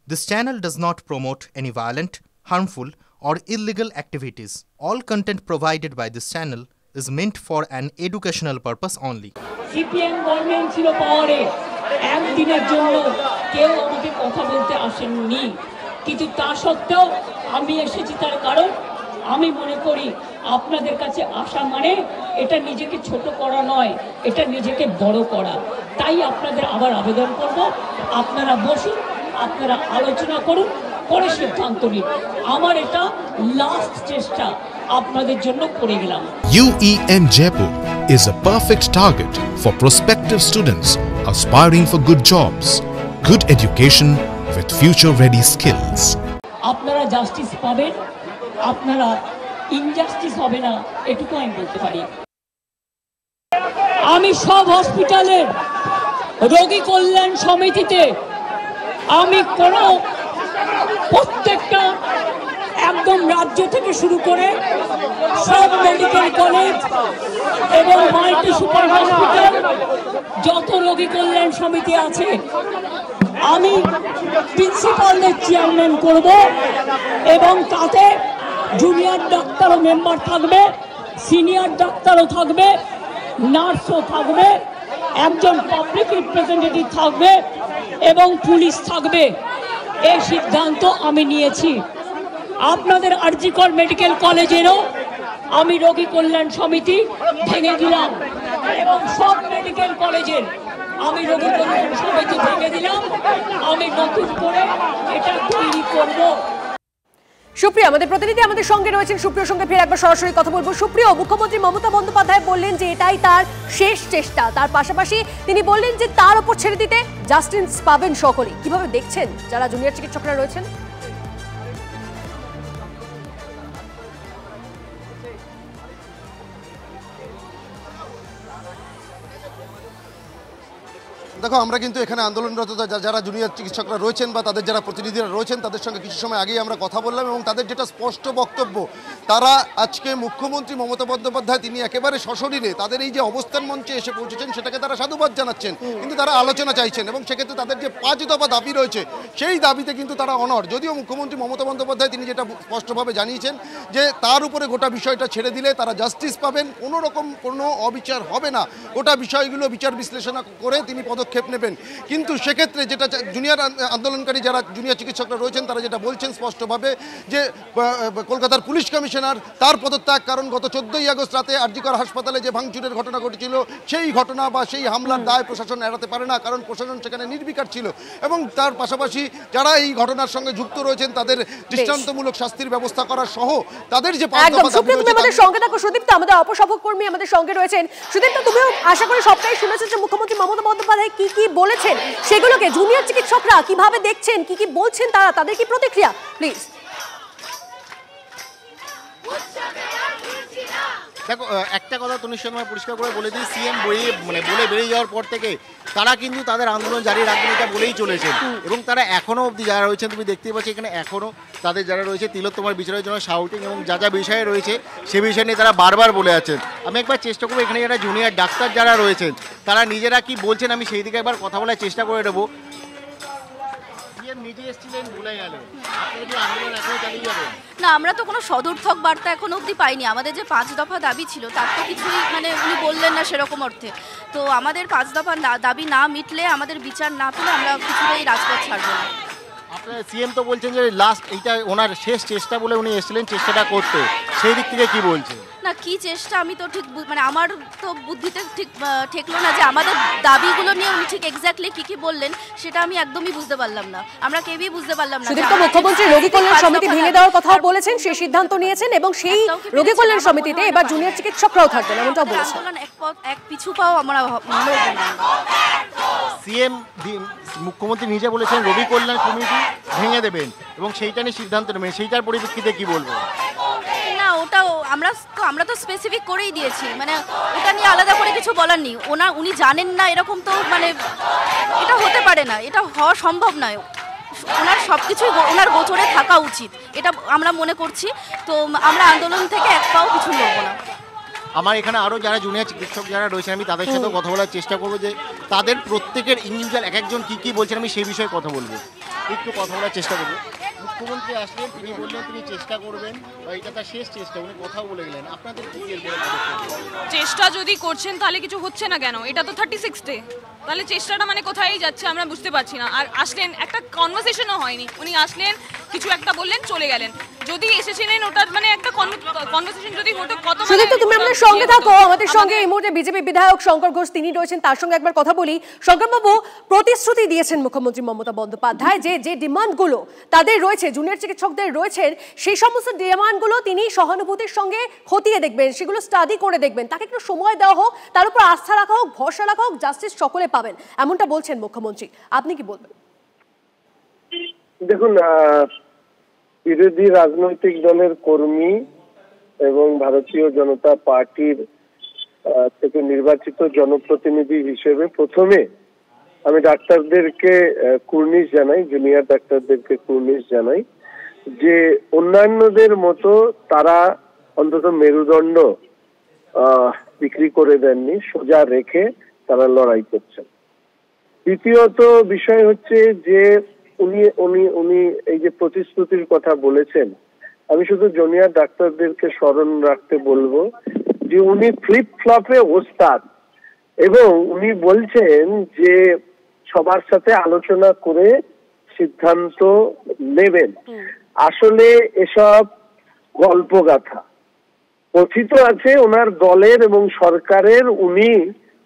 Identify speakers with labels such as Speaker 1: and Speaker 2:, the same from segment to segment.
Speaker 1: This channel does not promote any violent, harmful, or illegal activities. All content provided by this channel is meant for an educational purpose only.
Speaker 2: CPM government ছিল পাওয়ারে, একদিনের জন্য কেউ আমাকে কথা বলতে আসেননি, কিন্তু তা সত্ত্বেও আমি এসেছি। তার কারণ আমি মনে করি আপনাদের কাছে আসা মানে এটা নিজেকে ছোট করা নয়, এটা নিজেকে বড় করা। তাই আপনাদের আবার আবেদন করব, আপনারা বসুন, আপনারা আলোচনা করুন, পরে সিদ্ধান্ত নিন। আমার এটা লাস্ট চেষ্টা আপনাদের জন্য করে গেলাম।
Speaker 3: UEM Jaipur is a perfect target for prospective students aspiring for good jobs, good education with future-ready skills.
Speaker 2: আপনারা জাস্টিস পাবেন, আপনারা ইনজাস্টিস হবে না, এটুকু আমি বলতে পারি। আমি সব হসপিটালের রোগী কল্যাণ সমিতিতে আমি প্রত্যেকটা একদম রাজ্য থেকে শুরু করে সব মেডিকেল কলেজ এবং মাল্টি সুপার হসপিটাল যত রোগী কল্যাণ সমিতি আছে আমি প্রিন্সিপালদের চেয়ারম্যান করব, এবং তাতে জুনিয়র ডাক্তারও মেম্বার থাকবে, সিনিয়র ডাক্তারও থাকবে, নার্সও থাকবে, একজন পাবলিক রিপ্রেজেন্টেটিভ থাকবে এবং পুলিশ থাকবে। এই সিদ্ধান্ত আমি নিয়েছি। আপনাদের আরজিকর মেডিকেল কলেজেরও আমি রোগী কল্যাণ সমিতি ভেঙে দিলাম, এবং সব মেডিকেল কলেজের আমি রোগী কল্যাণ সমিতি ভেঙে দিলাম। আমি নতুন করে এটা তৈরি করব।
Speaker 4: সুপ্রিয়া আমাদের প্রতিনিধি আমাদের সঙ্গে রয়েছেন, সুপ্রিয়র সঙ্গে ফের একবার সরাসরি কথা বলবো। সুপ্রিয়, মুখ্যমন্ত্রী মমতা বন্দ্যোপাধ্যায় বললেন যে এটাই তার শেষ চেষ্টা, তার পাশাপাশি তিনি বললেন যে তার উপর ছেড়ে দিতে জাস্টিস পাবেন সকলেই। কিভাবে দেখছেন যারা জুনিয়র চিকিৎসকরা রয়েছেন?
Speaker 5: দেখো, আমরা কিন্তু এখানে আন্দোলনরত যারা জুনিয়র চিকিৎসকরা রয়েছেন বা তাদের যারা প্রতিনিধিরা রয়েছেন তাদের সঙ্গে কিছু সময় আগেই আমরা কথা বললাম, এবং তাদের যেটা স্পষ্ট বক্তব্য, তারা আজকে মুখ্যমন্ত্রী মমতা বন্দ্যোপাধ্যায় তিনি একেবারে সশরীরে তাদের এই যে অবস্থান মঞ্চে এসে পৌঁছেছেন সেটাকে তারা সাধুবাদ জানাচ্ছেন, কিন্তু তারা আলোচনা চাইছেন, এবং সেক্ষেত্রে তাদের যে 5 দফা দাবি রয়েছে সেই দাবিতে কিন্তু তারা অনড়। যদিও মুখ্যমন্ত্রী মমতা বন্দ্যোপাধ্যায় তিনি যেটা স্পষ্টভাবে জানিয়েছেন যে তার উপরে গোটা বিষয়টা ছেড়ে দিলে তারা জাস্টিস পাবেন, কোনো রকম কোনো অবিচার হবে না, গোটা বিষয়গুলো বিচার বিশ্লেষণ করে তিনি পদক্ষেপ নেবেন। কিন্তু সেক্ষেত্রে যেটা জুনিয়র আন্দোলনকারী যারা জুনিয়র চিকিৎসকরা রয়েছেন তারা যেটা বলছেন স্পষ্টভাবে যে কলকাতার পুলিশ কমিশনার তার পদত্যাগ, কারণ গত 14ই আগস্ট রাতে আরজিকর হাসপাতালে যে ভাঙচুরের ঘটনা ঘটেছিল সেই ঘটনা বা সেই হামলার দায় প্রশাসন এড়াতে পারে না, কারণ প্রশাসন সেখানে নির্বিকার ছিল, এবং তার পাশাপাশি যারা এই ঘটনার সঙ্গে যুক্ত রয়েছেন তাদের দৃষ্টান্তমূলক শাস্তির ব্যবস্থা করা সহ তাদের যে
Speaker 4: সুদীপ্ত আমাদের অপসহকর্মী আমাদের সঙ্গে রয়েছেন। সুদীপ্ত, তুমিও আশা করি সবটাই শুনেছো যে মুখ্যমন্ত্রী মমতা বন্দ্যোপাধ্যায় কি কি বলেছেন, সেগুলোকে জুনিয়র চিকিৎসকরা কিভাবে দেখছেন, কি কি বলছেন তারা, তাদের কি প্রতিক্রিয়া প্লিজ?
Speaker 6: দেখো, একটা কথা তুমি সময় পরিষ্কার করে বলে দিই, সিএম বলে বেরিয়ে যাওয়ার পর থেকে তারা কিন্তু তাদের আন্দোলন জারি রাখবেন এটা বলেই চলেছেন, এবং তারা এখনও অবধি যারা রয়েছেন তুমি দেখতেই পাচ্ছ এখানে এখনও তাদের যারা রয়েছে তিলোত্তমার বিচারের জন্য শাউটিং এবং যা যা বিষয়ে রয়েছে সে বিষয় নিয়ে তারা বারবার বলে আছেন। আমি একবার চেষ্টা করবো এখানে যারা জুনিয়র ডাক্তার যারা রয়েছেন তারা নিজেরা কি বলছেন আমি সেই দিকে একবার কথা বলার চেষ্টা করে দেবো।
Speaker 7: না, আমরা তো কোনো সদর্থক বার্তা এখন অবধি পাইনি। আমাদের যে 5 দফা দাবি ছিল তার তো কিছুই উনি বললেন না সেরকম অর্থে। তো আমাদের 5 দফা দাবি না মিটলে, আমাদের বিচার না পেলে আমরা কিছুতেই রাজপথ ছাড়বো না।
Speaker 6: আপনার সিএম তো বলছেন যে লাস্ট এইটা ওনার শেষ চেষ্টা বলে উনি এসেছিলেন চেষ্টাটা করতে, সেই দিক থেকে কি বলছেন?
Speaker 7: না, কি চেষ্টা আমি তো ঠিক আমার তো বুদ্ধিতে ঠিক ঠেকলো না যে আমাদের দাবিগুলো নিয়ে উনি ঠিক এক্স্যাক্টলি কি কি বললেন সেটা আমি একদমই বুঝতে পারলাম না, আমরা কেউই বুঝতে পারলাম না।
Speaker 4: সুদীপ্ত, মুখ্যমন্ত্রী রোগী কল্যাণ সমিতি ভেঙে দেওয়ার কথাও বলেছেন, সেই সিদ্ধান্ত নিয়েছেন, এবং সেই রোগী কল্যাণ সমিতিতে এবার জুনিয়র চিকিৎসকরাও থাকবেন এমনটাও বলেছেন।
Speaker 7: এক পিছু পাও আমরা
Speaker 6: সিএম মুখ্যমন্ত্রী নিজে বলেছেন রোগী কল্যাণ কমিটি ভেঙে দেবেন এবং সেইটা নিয়ে সিদ্ধান্ত নেবেন, সেইটার পরিপ্রেক্ষিতে কি বলবেন?
Speaker 7: না, ওটাও আমরা তো স্পেসিফিক করেই দিয়েছি, ওটা নিয়ে আলাদা করে কিছু বলার নেই। উনি জানেন না এরকম তো এটা হতে পারে না, এটা হওয়া সম্ভব নয়। ওনার সবকিছুই ওনার গোচরে থাকা উচিত, এটা আমরা মনে করছি। তো আমরা আন্দোলন থেকে এক পাও কিছু লড়বো না।
Speaker 6: আমার এখানে আরও যারা জুনিয়র চিকিৎসক যারা রয়েছেন আমি তাদের সাথেও কথা বলার চেষ্টা করবো যে তাদের প্রত্যেকের ইন্ডিভিজুয়াল এক একজন কী কী বলছেন আমি সেই বিষয়ে কথা বলবো। একটু কথা বলার চেষ্টা করবো। মুখ্যমন্ত্রী আসলেন, তিনি বললেন তিনি চেষ্টা করবেন, বা এটা তার শেষ চেষ্টা, উনি কথাও বলে গেলেন। আপনাদের কি
Speaker 8: চেষ্টা যদি করছেন তাহলে কিছু হচ্ছে না কেন? এটা তো 36 ডে, তাহলে চেষ্টাটা মানে কোথায় যাচ্ছে আমরা বুঝতে পারছি না। আর আসলেন, একটা কনভারসেশনও হয়নি, উনি আসলেন কিছু একটা বললেন চলে গেলেন। যদি এসেছিলেন ওটার মানে একটা কনভারসেশন যদি হতো কত।
Speaker 4: সুদীপ্ত, তুমি আমাদের সঙ্গে থাকো, আমাদের সঙ্গে এই মুহূর্তে বিজেপি বিধায়ক শঙ্কর ঘোষ তিনি রয়েছেন, তার সঙ্গে একবার কথা বলি। শঙ্করবাবু, প্রতিশ্রুতি দিয়েছেন মুখ্যমন্ত্রী মমতা বন্দ্যোপাধ্যায় যে ডিমান্ডগুলো তাদের রয়েছে, জুনিয়র চিকিৎসকদের রয়েছেন, সেই সমস্ত ডিমান্ডগুলো তিনি সহানুভূতির সঙ্গে খতিয়ে দেখবেন, সেগুলো স্টাডি করে দেখবেন, তাকে একটু সময় দেওয়া হোক, তার উপর আস্থা রাখা হোক, ভরসা রাখা হোক, জাস্টিস সকলে পাবেন, এমনটা বলছেন মুখ্যমন্ত্রী। আপনি কি বলবেন?
Speaker 9: দেখুন, বিরোধী রাজনৈতিক দলের কর্মী এবং ভারতীয় জনতা পার্টির থেকে নির্বাচিত জনপ্রতিনিধি হিসেবে প্রথমে আমি ডাক্তারদেরকে কুর্নিশ জানাই, জুনিয়র ডাক্তারদেরকে কুর্নিশ জানাই যে অন্যান্যদের মতো তারা অন্তত মেরুদণ্ড বিক্রি করে দেননি, সোজা রেখে তারা লড়াই করছেন। দ্বিতীয়ত বিষয় হচ্ছে যে উনি এই যে প্রতিশ্রুতির কথা বলেছেন, আমি শুধু জুনিয়র ডাক্তারদেরকে স্মরণ রাখতে বলবো যে উনি ফ্লিপ ফ্লপে ওস্তাদ, এবং উনি বলছেন যে সবার সাথে আলোচনা করে সিদ্ধান্ত নেবেন। আসলে এসব গল্পগাথা কথিত আছে ওনার দলের এবং সরকারের,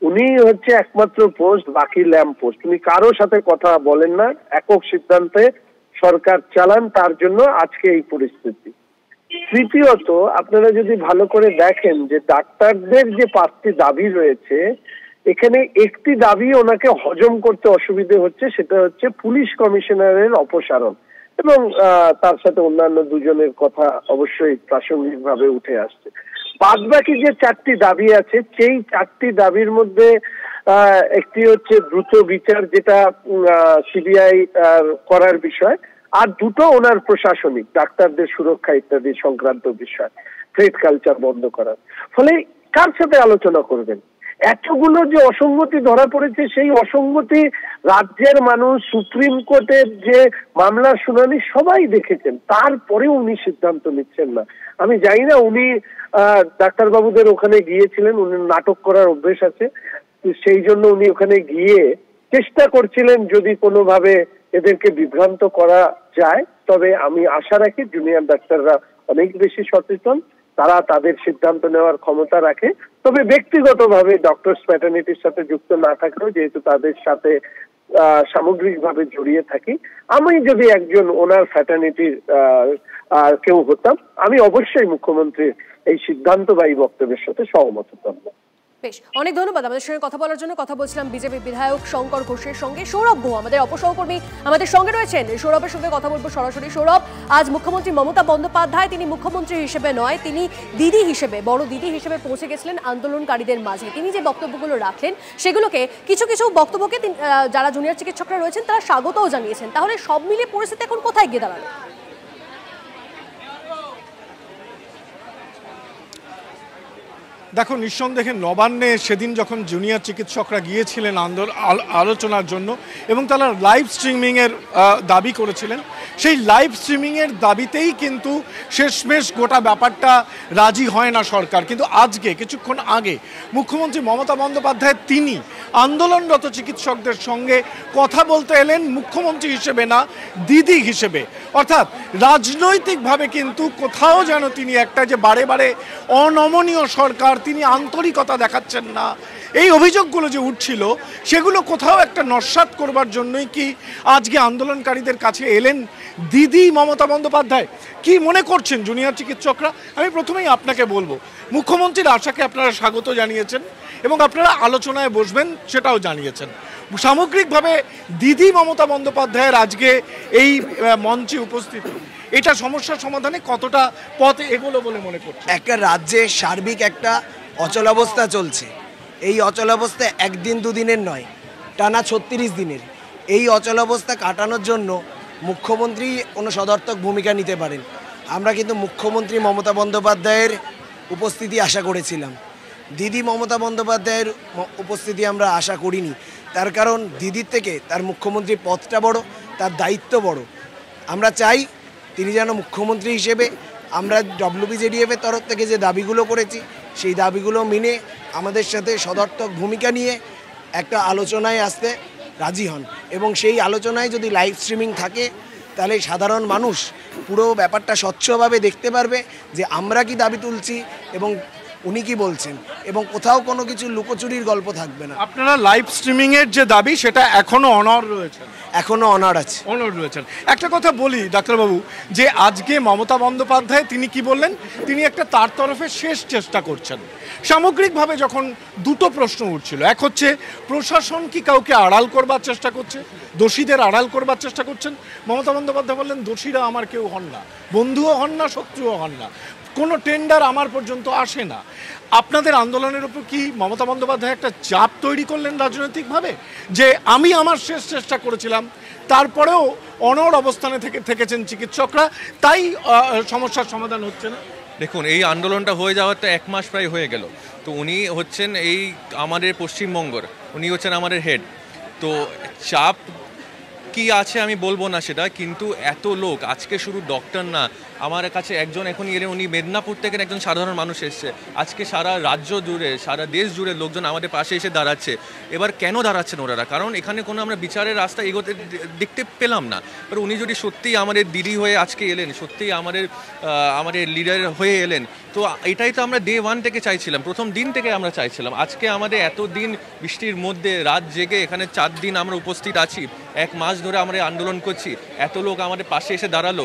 Speaker 9: উনি হচ্ছে একমাত্র পোস্ট, বাকি ল্যাম্প পোস্ট। উনি কারো সাথে কথা বলেন না, একক সিদ্ধান্তে সরকার চালান, তার জন্য আজকে এই পরিস্থিতি। তৃতীয়ত, আপনারা যদি ভালো করে দেখেন যে ডাক্তারদের যে 5টি দাবি রয়েছে, এখানে একটি দাবি ওনাকে হজম করতে অসুবিধে হচ্ছে, সেটা হচ্ছে পুলিশ কমিশনারের অপসারণ, এবং তার সাথে অন্যান্য দুজনের কথা অবশ্যই প্রাসঙ্গিকভাবে উঠে আসছে। বাদ বাকি যে 4টি দাবি আছে, সেই 4টি দাবির মধ্যে একটি হচ্ছে দ্রুত বিচার, যেটা সিবিআই করার বিষয়, আর দুটো ওনার প্রশাসনিক, ডাক্তারদের সুরক্ষা ইত্যাদি সংক্রান্ত বিষয়, থ্রেট কালচার বন্ধ করার। ফলে কার সাথে আলোচনা করবেন? এতগুলো যে অসঙ্গতি ধরা পড়েছে, সেই অসঙ্গতি রাজ্যের মানুষ, সুপ্রিম কোর্টের যে মামলার শুনানি সবাই দেখেছেন, তারপরেও উনি সিদ্ধান্ত নিচ্ছেন না। আমি জানি না, উনি ডাক্তারবাবুদের ওখানে গিয়েছিলেন, উনি নাটক করার অভ্যেস আছে, সেই জন্য উনি ওখানে গিয়ে চেষ্টা করছিলেন যদি কোনোভাবে এদেরকে বিভ্রান্ত করা যায়। তবে আমি আশা রাখি জুনিয়র ডাক্তাররা অনেক বেশি সচেতন, তারা তাদের সিদ্ধান্ত নেওয়ার ক্ষমতা রাখে। তবে ব্যক্তিগতভাবে ডক্টরস ফ্র্যাটার্নিটির সাথে যুক্ত না থাকলেও যেহেতু তাদের সাথে সামগ্রিকভাবে জড়িয়ে থাকি, আমি যদি একজন ওনার ফ্র্যাটার্নিটির কেউ হতাম, আমি অবশ্যই মুখ্যমন্ত্রীর এই সিদ্ধান্ত বা এই বক্তব্যের সাথে সহমত হতাম না।
Speaker 4: বেশ, অনেক ধন্যবাদ আমাদের সঙ্গে কথা বলার জন্য। কথা বলছিলাম বিজেপি বিধায়ক শঙ্কর ঘোষের সঙ্গে। সৌরভ গুহ আমাদের অপসহকর্মী আমাদের সঙ্গে রয়েছেন, সৌরভের সঙ্গে কথা বলবো সরাসরি। সৌরভ, আজ মুখ্যমন্ত্রী মমতা বন্দ্যোপাধ্যায় তিনি মুখ্যমন্ত্রী হিসেবে নয়, তিনি দিদি হিসেবে, বড় দিদি হিসেবে পৌঁছে গেছিলেন আন্দোলনকারীদের মাঝে। তিনি যে বক্তব্যগুলো রাখলেন, সেগুলোকে কিছু কিছু বক্তব্যকে যারা জুনিয়র চিকিৎসকরা রয়েছেন তারা স্বাগতও জানিয়েছেন। তাহলে সব মিলিয়ে পরিস্থিতি এখন কোথায় গিয়ে দাঁড়ালো?
Speaker 10: দেখো, নিঃসন্দেহে নবান্নে সেদিন যখন জুনিয়র চিকিৎসকরা গিয়েছিলেন আলোচনার জন্য এবং তারা লাইভ স্ট্রিমিংয়ের দাবি করেছিলেন, সেই লাইভ স্ট্রিমিংয়ের দাবিতেই কিন্তু শেষমেশ গোটা ব্যাপারটা রাজি হয় না সরকার। কিন্তু আজকে কিছুক্ষণ আগে মুখ্যমন্ত্রী মমতা বন্দ্যোপাধ্যায় তিনি আন্দোলনরত চিকিৎসকদের সঙ্গে কথা বলতে এলেন মুখ্যমন্ত্রী হিসেবে না, দিদি হিসেবে। অর্থাৎ রাজনৈতিকভাবে কিন্তু কোথাও যেন তিনি একটা যে বারে বারে অনমনীয় সরকার, তিনি আন্তরিকতা দেখাচ্ছেন না, এই অভিযোগগুলো যে উঠছিল সেগুলো কোথাও একটা নস্যাৎ করবার জন্যই কি আজকে আন্দোলনকারীদের কাছে এলেন দিদি মমতা বন্দ্যোপাধ্যায়? কি মনে করছেন জুনিয়র চিকিৎসকরা? আমি প্রথমেই আপনাকে বলবো, মুখ্যমন্ত্রীর আশাকে আপনারা স্বাগত জানিয়েছেন এবং আপনারা আলোচনায় বসবেন সেটাও জানিয়েছেন। সামগ্রিকভাবে দিদি মমতা বন্দ্যোপাধ্যায়ের আজকে এই মঞ্চে উপস্থিতি, এটা সমস্যার সমাধানে কতটা পথ এগোলো বলে মনে করছে?
Speaker 11: একটা রাজ্যে সার্বিক একটা অচলাবস্থা চলছে। এই অচলাবস্থা একদিন দুদিনের নয়, টানা 36 দিনের। এই অচলাবস্থা কাটানোর জন্য মুখ্যমন্ত্রী কোনো সদর্থক ভূমিকা নিতে পারেন। আমরা কিন্তু মুখ্যমন্ত্রী মমতা বন্দ্যোপাধ্যায়ের উপস্থিতি আশা করেছিলাম, দিদি মমতা বন্দ্যোপাধ্যায়ের উপস্থিতি আমরা আশা করিনি। তার কারণ দিদির থেকে তার মুখ্যমন্ত্রী পদটা বড়, তার দায়িত্ব বড়। আমরা চাই তিনি যেন মুখ্যমন্ত্রী হিসেবে আমরা WBJDF-এর তরফ থেকে যে দাবিগুলো করেছি সেই দাবিগুলো মেনে আমাদের সাথে সদর্থক ভূমিকা নিয়ে একটা আলোচনায় আসতে রাজি হন, এবং সেই আলোচনায় যদি লাইভ স্ট্রিমিং থাকে তাহলে সাধারণ মানুষ পুরো ব্যাপারটা স্বচ্ছভাবে দেখতে পারবে যে আমরা কি দাবি তুলছি এবং উনি কি বলছেন, এবং কোথাও কোনো কিছু লুকোচুরির গল্প থাকবে না।
Speaker 10: আপনারা লাইভ স্ট্রিমিং এর যে দাবি সেটা এখনো অনড় রয়েছে?
Speaker 11: এখনো অনড় আছে।
Speaker 10: অনড় রয়েছেন। একটা কথা বলি ডাক্তারবাবু, যে আজকে মমতা বন্দ্যোপাধ্যায় তিনি কি বললেন, তিনি একটা তার তরফে শেষ চেষ্টা করছেন। সামগ্রিকভাবে যখন দুটো প্রশ্ন উঠছিল, এক হচ্ছে প্রশাসন কি কাউকে আড়াল করবার চেষ্টা করছে, দোষীদের আড়াল করবার চেষ্টা করছেন। মমতা বন্দ্যোপাধ্যায় বললেন দোষীরা আমার কেউ হন না, বন্ধুও হন না, শত্রুও হন না, কোনো টেন্ডার আমার পর্যন্ত আসে না। আপনাদের আন্দোলনের উপর কি মমতা বন্দ্যোপাধ্যায় একটা চাপ তৈরি করলেন রাজনৈতিকভাবে, যে আমি আমার শেষ চেষ্টা করেছিলাম, তারপরেও অনড় অবস্থানে থেকেছেন চিকিৎসকরা, তাই সমস্যার সমাধান হচ্ছে না?
Speaker 12: দেখুন, এই আন্দোলনটা হয়ে যাওয়ার তো 1 মাস প্রায় হয়ে গেল। তো উনি হচ্ছেন এই আমাদের পশ্চিমবঙ্গের, উনি হচ্ছেন আমাদের হেড। তো চাপ কি আছে আমি বলবো না সেটা, কিন্তু এত লোক আজকে শুধু ডক্টর না, আমার কাছে একজন এখন এলেন, উনি মেদিনীপুর থেকে একজন সাধারণ মানুষ এসছে, আজকে সারা রাজ্য জুড়ে সারা দেশ জুড়ে লোকজন আমাদের পাশে এসে দাঁড়াচ্ছে। এবার কেন দাঁড়াচ্ছেন ওনারা? কারণ এখানে কোনো আমরা বিচারের রাস্তা এগোতে দেখতে পেলাম না। এবার উনি যদি সত্যিই আমাদের দিদি হয়ে আজকে এলেন, সত্যিই আমাদের লিডার হয়ে এলেন, তো এটাই তো আমরা ডে 1 থেকে চাইছিলাম, প্রথম দিন থেকে আমরা চাইছিলাম। আজকে আমাদের এত দিন বৃষ্টির মধ্যে রাত জেগে এখানে 4 দিন আমরা উপস্থিত আছি, 1 মাস ধরে আমরা আন্দোলন করছি, এত লোক আমাদের পাশে এসে দাঁড়ালো,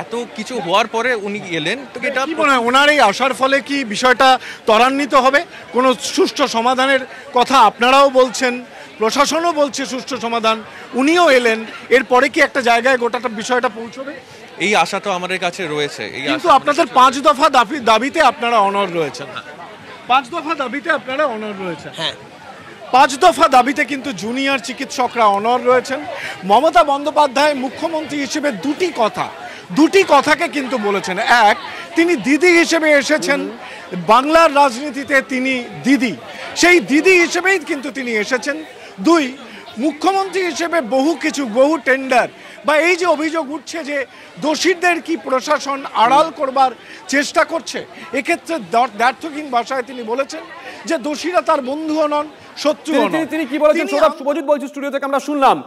Speaker 12: এত কিছু হওয়ার পরে উনি এলেন। তো এটা
Speaker 10: কি মনে হয়, ওনার এই আসার ফলে কি বিষয়টা ত্বরান্বিত হবে? কোনো সুষ্ঠু সমাধানের কথা আপনারাও বলছেন, প্রশাসনও বলছে সুষ্ঠু সমাধান, উনিও এলেন, এরপরে কি একটা জায়গায় গোটাটা বিষয়টা পৌঁছবে?
Speaker 12: এই আশা তো আমাদের কাছে রয়েছে।
Speaker 10: কিন্তু আপনাদের 5 দফা দাবিতে আপনারা অনড় রয়েছেন। 5 দফা দাবিতে আপনারা অনড় রয়েছেন।
Speaker 11: হ্যাঁ,
Speaker 10: 5 দফা দাবিতে কিন্তু জুনিয়র চিকিৎসকরা অনড় রয়েছেন। মমতা বন্দ্যোপাধ্যায় মুখ্যমন্ত্রী হিসেবে দুটি কথাকে কিন্তু বলেছেন। এক, তিনি দিদি হিসেবে এসেছেন, বাংলার রাজনীতিতে তিনি দিদি, সেই দিদি হিসেবেই কিন্তু তিনি এসেছেন। 2, মুখ্যমন্ত্রী হিসেবে বহু টেন্ডার বা এই যে অভিযোগ উঠছে যে দোষীদের কি প্রশাসন আড়াল করবার চেষ্টা করছে, এক্ষেত্রে দ্ব্যর্থহীন ভাষায় তিনি বলেছেন যে দোষীরা তার বন্ধুও নন, শত্রুও নন।
Speaker 13: তিনি কি বলেছেন সৌরভ? শুভজিৎ বলছি স্টুডিও থেকে, আমরা শুনলাম।